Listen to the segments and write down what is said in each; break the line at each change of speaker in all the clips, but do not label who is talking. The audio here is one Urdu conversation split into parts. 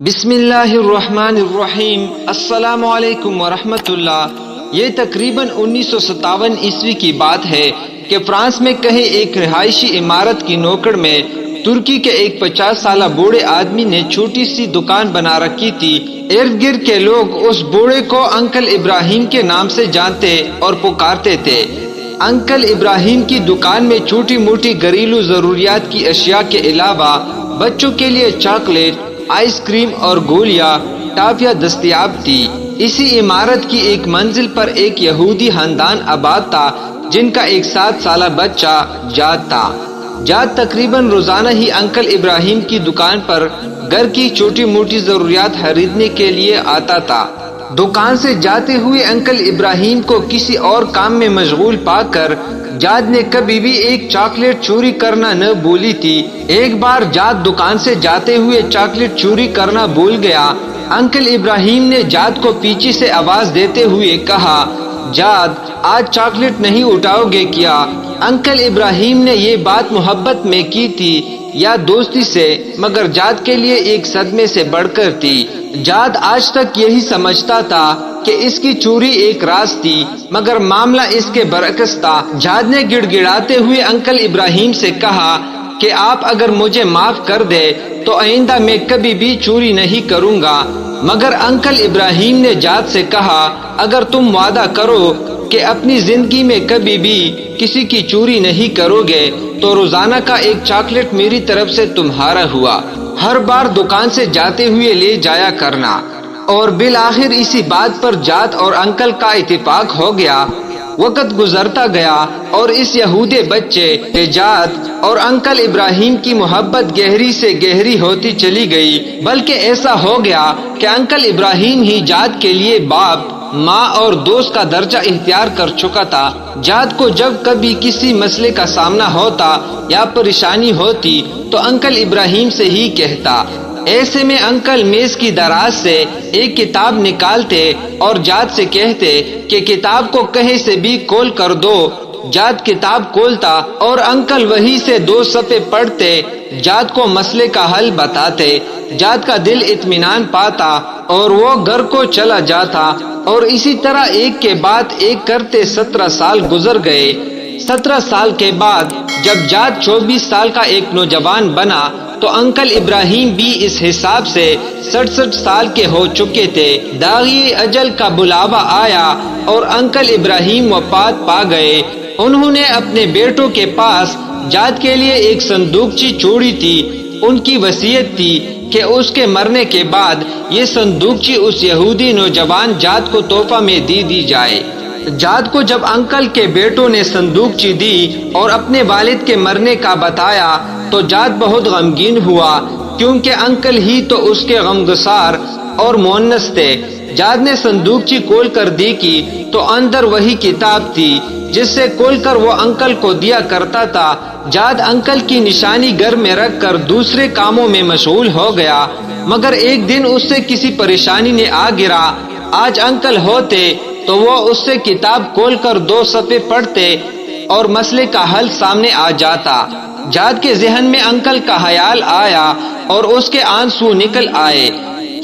بسم اللہ الرحمن الرحیم۔ السلام علیکم ورحمۃ اللہ۔ یہ تقریباً 1957 عیسوی کی بات ہے کہ فرانس میں کہیں ایک رہائشی عمارت کی نوکڑ میں ترکی کے ایک 50 سالہ بوڑھے آدمی نے چھوٹی سی دکان بنا رکھی تھی۔ ارد گرد کے لوگ اس بوڑھے کو انکل ابراہیم کے نام سے جانتے اور پکارتے تھے۔ انکل ابراہیم کی دکان میں چھوٹی موٹی گھریلو ضروریات کی اشیاء کے علاوہ بچوں کے لیے چاکلیٹ، آئس کریم اور گولیاں، ٹافیاں دستیاب تھی۔ اسی عمارت کی ایک منزل پر ایک یہودی خاندان آباد تھا جن کا ایک 7 سالہ بچہ جاد تھا۔ جاد تقریباً روزانہ ہی انکل ابراہیم کی دکان پر گھر کی چھوٹی موٹی ضروریات خریدنے کے لیے آتا تھا۔ دکان سے جاتے ہوئے انکل ابراہیم کو کسی اور کام میں مشغول پا کر جاد نے کبھی بھی ایک چاکلیٹ چوری کرنا نہ بھولی تھی۔ ایک بار جاد دکان سے جاتے ہوئے چاکلیٹ چوری کرنا بھول گیا۔ انکل ابراہیم نے جاد کو پیچھے سے آواز دیتے ہوئے کہا، جاد آج چاکلیٹ نہیں اٹھاؤ گے کیا؟ انکل ابراہیم نے یہ بات محبت میں کی تھی یا دوستی سے، مگر جاد کے لیے ایک صدمے سے بڑھ کر تھی۔ جاد آج تک یہی سمجھتا تھا کہ اس کی چوری ایک راز تھی، مگر معاملہ اس کے برعکس تھا۔ جاد نے گڑ گڑاتے ہوئے انکل ابراہیم سے کہا کہ آپ اگر مجھے معاف کر دے تو آئندہ میں کبھی بھی چوری نہیں کروں گا۔ مگر انکل ابراہیم نے جاد سے کہا، اگر تم وعدہ کرو کہ اپنی زندگی میں کبھی بھی کسی کی چوری نہیں کرو گے تو روزانہ کا ایک چاکلیٹ میری طرف سے تمہارا ہوا، ہر بار دکان سے جاتے ہوئے لے جایا کرنا۔ اور بالآخر اسی بات پر جاد اور انکل کا اتفاق ہو گیا۔ وقت گزرتا گیا اور اس یہودی بچے جاد اور انکل ابراہیم کی محبت گہری سے گہری ہوتی چلی گئی، بلکہ ایسا ہو گیا کہ انکل ابراہیم ہی جاد کے لیے باپ، ماں اور دوست کا درجہ اختیار کر چکا تھا۔ جاد کو جب کبھی کسی مسئلے کا سامنا ہوتا یا پریشانی ہوتی تو انکل ابراہیم سے ہی کہتا۔ ایسے میں انکل میز کی دراز سے ایک کتاب نکالتے اور جاد سے کہتے کہ کتاب کو کہیں سے بھی کھول کر دو۔ جاد کتاب کھولتا اور انکل وہی سے 2 صفحے پڑھتے، جاد کو مسئلے کا حل بتاتے۔ جاد کا دل اطمینان پاتا اور وہ گھر کو چلا جاتا، اور اسی طرح ایک کے بعد ایک کرتے 17 سال گزر گئے۔ 17 سال کے بعد جب جاد 24 سال کا ایک نوجوان بنا تو انکل ابراہیم بھی اس حساب سے 67 سال کے ہو چکے تھے۔ داغی اجل کا بلاوا آیا اور انکل ابراہیم وفات پا گئے۔ انہوں نے اپنے بیٹوں کے پاس جاد کے لیے ایک صندوقچی چھوڑی تھی۔ ان کی وصیت تھی کہ اس کے مرنے کے بعد یہ صندوقچی اس یہودی نوجوان جاد کو تحفہ میں دی جائے۔ جاد کو جب انکل کے بیٹوں نے صندوقچی دی اور اپنے والد کے مرنے کا بتایا تو جاد بہت غمگین ہوا، کیونکہ انکل ہی تو اس کے غمگسار اور مونس تھے۔ جاد نے صندوقچی کھول کر دیکھی تو اندر وہی کتاب تھی جس سے کھول کر وہ انکل کو دیا کرتا تھا۔ جاد انکل کی نشانی گھر میں رکھ کر دوسرے کاموں میں مشغول ہو گیا، مگر ایک دن اس سے کسی پریشانی نے آ گرا۔ آج انکل ہوتے تو وہ اس سے کتاب کھول کر 2 صفحے پڑھتے اور مسئلے کا حل سامنے آ جاتا۔ جاد کے ذہن میں انکل کا خیال آیا اور اس کے آنسو نکل آئے۔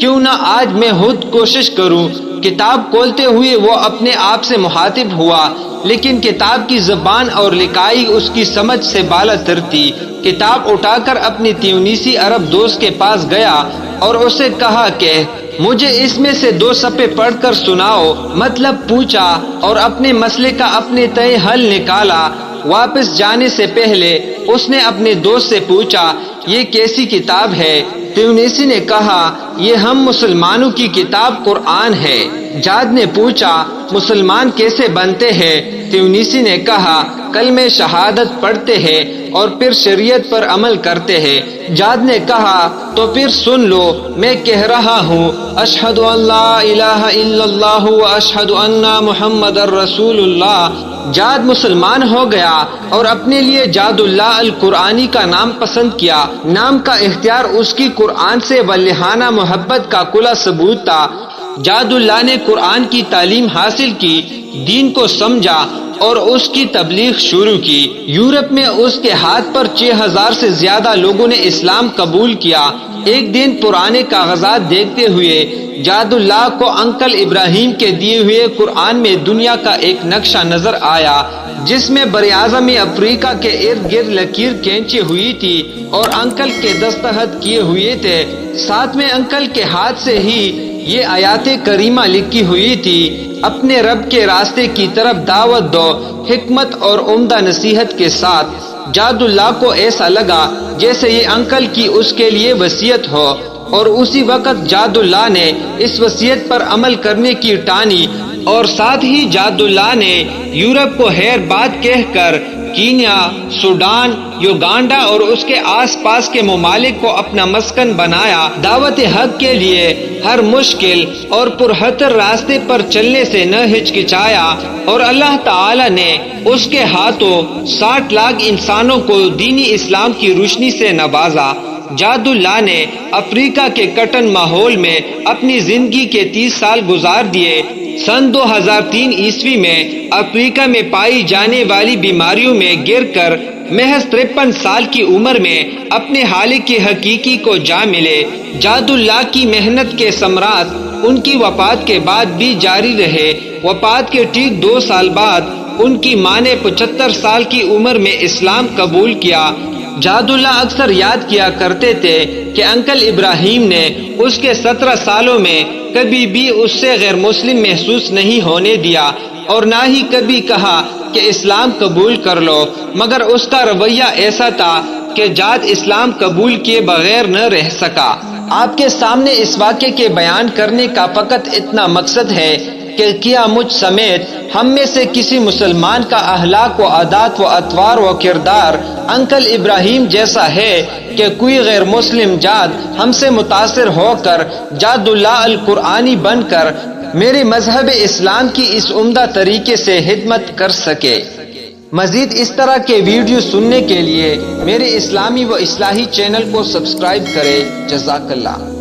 کیوں نہ آج میں خود کوشش کروں۔ کتاب کھولتے ہوئے وہ اپنے آپ سے مخاطب ہوا، لیکن کتاب کی زبان اور لکھائی اس کی سمجھ سے بالا تر تھی۔ کتاب اٹھا کر اپنی تیونیسی عرب دوست کے پاس گیا اور اسے کہا کہ مجھے اس میں سے 2 صفحے پڑھ کر سناؤ۔ مطلب پوچھا اور اپنے مسئلے کا اپنے تئیں حل نکالا۔ واپس جانے سے پہلے اس نے اپنے دوست سے پوچھا، یہ کیسی کتاب ہے؟ تیونیسی نے کہا، یہ ہم مسلمانوں کی کتاب قرآن ہے۔ جاد نے پوچھا، مسلمان کیسے بنتے ہیں؟ تیونیسی نے کہا، کلمہ شہادت پڑھتے ہیں اور پھر شریعت پر عمل کرتے ہیں۔ جاد نے کہا، تو پھر سن لو، میں کہہ رہا ہوں، اشہد ان لا الہ الا اللہ و اشہد ان محمد رسول اللہ۔ جاد مسلمان ہو گیا اور اپنے لیے جاد اللہ القرآنی کا نام پسند کیا۔ نام کا اختیار اس کی قرآن سے والہانہ محبت کا کھلا ثبوت تھا۔ جاد اللہ نے قرآن کی تعلیم حاصل کی، دین کو سمجھا اور اس کی تبلیغ شروع کی۔ یورپ میں اس کے ہاتھ پر 6000 سے زیادہ لوگوں نے اسلام قبول کیا۔ ایک دن پرانے کاغذات دیکھتے ہوئے جاد اللہ کو انکل ابراہیم کے دیے ہوئے قرآن میں دنیا کا ایک نقشہ نظر آیا، جس میں براعظم افریقہ کے ارد گرد لکیر کھینچی ہوئی تھی اور انکل کے دستخط کیے ہوئے تھے۔ ساتھ میں انکل کے ہاتھ سے ہی یہ آیات کریمہ لکھی ہوئی تھی، اپنے رب کے راستے کی طرف دعوت دو، حکمت اور عمدہ نصیحت کے ساتھ۔ جاد اللہ کو ایسا لگا جیسے یہ انکل کی اس کے لیے وصیت ہو، اور اسی وقت جاد اللہ نے اس وصیت پر عمل کرنے کی ٹانی، اور ساتھ ہی جاد اللہ نے یورپ کو خیر بات کہہ کر کینیا، سوڈان، یوگانڈا اور اس کے آس پاس کے ممالک کو اپنا مسکن بنایا۔ دعوت حق کے لیے ہر مشکل اور پرخطر راستے پر چلنے سے نہ ہچکچایا، اور اللہ تعالی نے اس کے ہاتھوں 60 لاکھ انسانوں کو دینی اسلام کی روشنی سے نوازا۔ جاد اللہ نے افریقہ کے کٹن ماحول میں اپنی زندگی کے 30 سال گزار دیے۔ سن 2003 عیسوی میں افریقہ میں پائی جانے والی بیماریوں میں گر کر محض 53 سال کی عمر میں اپنے خالق کی حقیقی کو جا ملے۔ جاد اللہ کی محنت کے ثمرات ان کی وفات کے بعد بھی جاری رہے۔ وفات کے ٹھیک 2 سال بعد ان کی ماں نے 75 سال کی عمر میں اسلام قبول کیا۔ جاد اللہ اکثر یاد کیا کرتے تھے کہ انکل ابراہیم نے اس کے 17 سالوں میں کبھی بھی اس سے غیر مسلم محسوس نہیں ہونے دیا، اور نہ ہی کبھی کہا کہ اسلام قبول کر لو، مگر اس کا رویہ ایسا تھا کہ جاد اسلام قبول کیے بغیر نہ رہ سکا۔ آپ کے سامنے اس واقعے کے بیان کرنے کا فقط اتنا مقصد ہے کہ کیا مجھ سمیت ہم میں سے کسی مسلمان کا اخلاق و عادات و اطوار و کردار انکل ابراہیم جیسا ہے کہ کوئی غیر مسلم جاد ہم سے متاثر ہو کر جاد اللہ القرآنی بن کر میرے مذہب اسلام کی اس عمدہ طریقے سے خدمت کر سکے۔ مزید اس طرح کے ویڈیو سننے کے لیے میرے اسلامی و اصلاحی چینل کو سبسکرائب کریں۔ جزاک اللہ۔